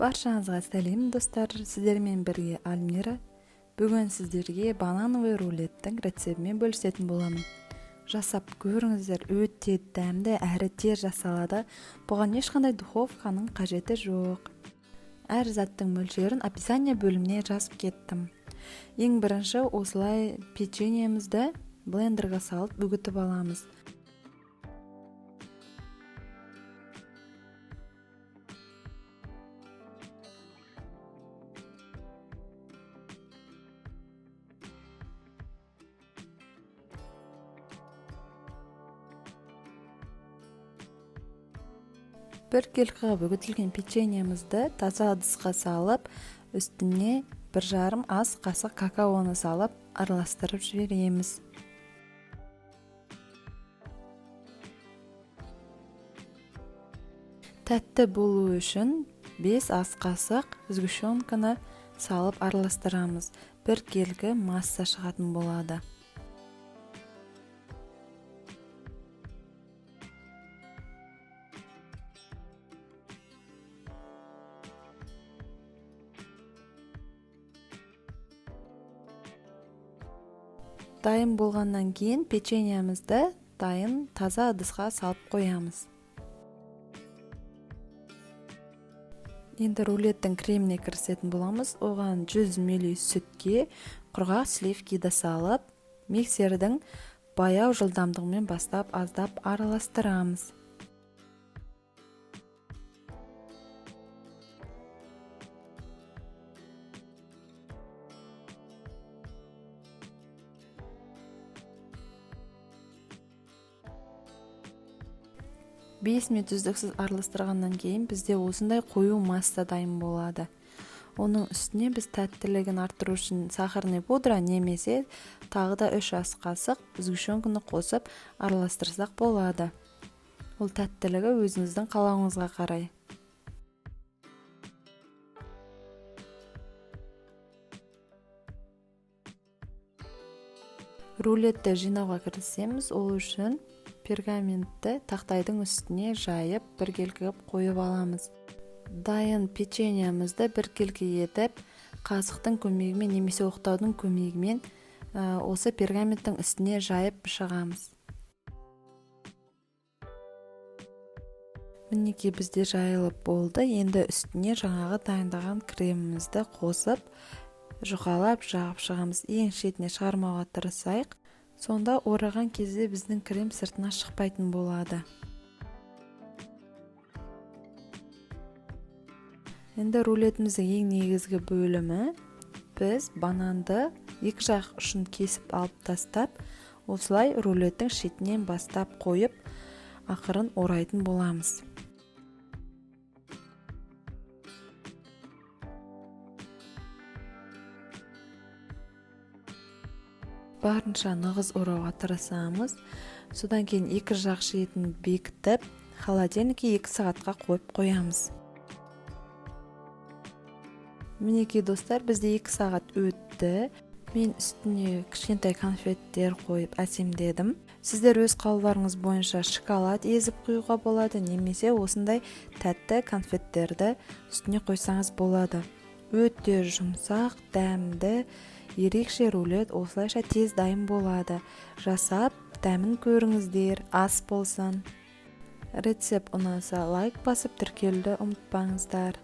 Баршаңызға сәлем достар, сіздермен бірге Альмира. Бүгін сіздерге банановый рулеттің рецептімен бөлісетін боламын. Жасап көріңіздер, өте дәмді әрі тез жасалады. Бұған ешқандай духовканың қажеті жоқ. Әр заттың мөлшерін описание бөліміне жазып кеттім. Ең бірінші осылай печеньемізді блендерға салып үгітіп аламыз. Бір келкі үгітілген печеньемізді таза ыдысқа салып, үстіне 1,5 ас қасық какаоны салып, араластырып жібереміз. Тәтті болу үшін 5 ас қасық сгущенканы салып араластырамыз. Бір келкі масса шығатын болады. Дайын болғаннан кейін печеньемізді дайын таза ыдысқа салып қоямыз. Енді рулеттің креміне кірісетін боламыз. Оған 100 мл сүтке құрғақ сливкиді салып, миксердің баяу жылдамдығымен бастап аздап араластырамыз. Бес минут үздіксіз араластырғаннан кейін бізде осындай қою масса дайын болады. Оның үстіне біз тәттілігін арттыру үшін сахарный пудра немесе тағы да 3 ас қасық сгущенканы қосып араластырсақ болады. Ол тәттілігі өзіңіздің қалауыңызға қарай. Рулетті жинауға кірісеміз. Ол үшін пергаментті тақтайдың үстіне жайып, бір келкі қойып аламыз. Дайын печеньемізді бір келкі етіп, қасықтың көмегімен немесе оқтаудың көмегімен осы пергаменттің үстіне жайып шығамыз. Мінекей бізде жайылып болды. Енді үстіне жаңағы дайындаған кремімізді қосып, жұқалап жағып шығамыз. Ең шетіне шығармауға тырысайық. Сонда ораған кезде біздің крем сыртына шықпайтын болады. Енді рулетіміздің ең негізгі бөлімі, біз бананды екі жақ ұшын кесіп алып тастап, осылай рулеттің шетінен бастап қойып, ақырын орайтын боламыз. Барынша нығыз орауға тырысамыз. Содан кейін екі жақ шетін бекітіп, холодильникке 2 сағатқа қойып қоямыз. Мінекей достар, бізде 2 сағат өтті. Мен үстіне кішкентай конфеттер қойып әсемдедім. Сіздер өз қалауларыңыз бойынша шоколад езіп құюға болады, немесе осындай тәтті конфеттерді үстіне қойсаңыз болады. Өте жұмсақ, дәмді, ерекше рулет осылайша тез дайын болады. Жасап, дәмін көріңіздер, ас болсын. Рецепт ұнаса лайк басып тіркелуді ұмытпаңыздар.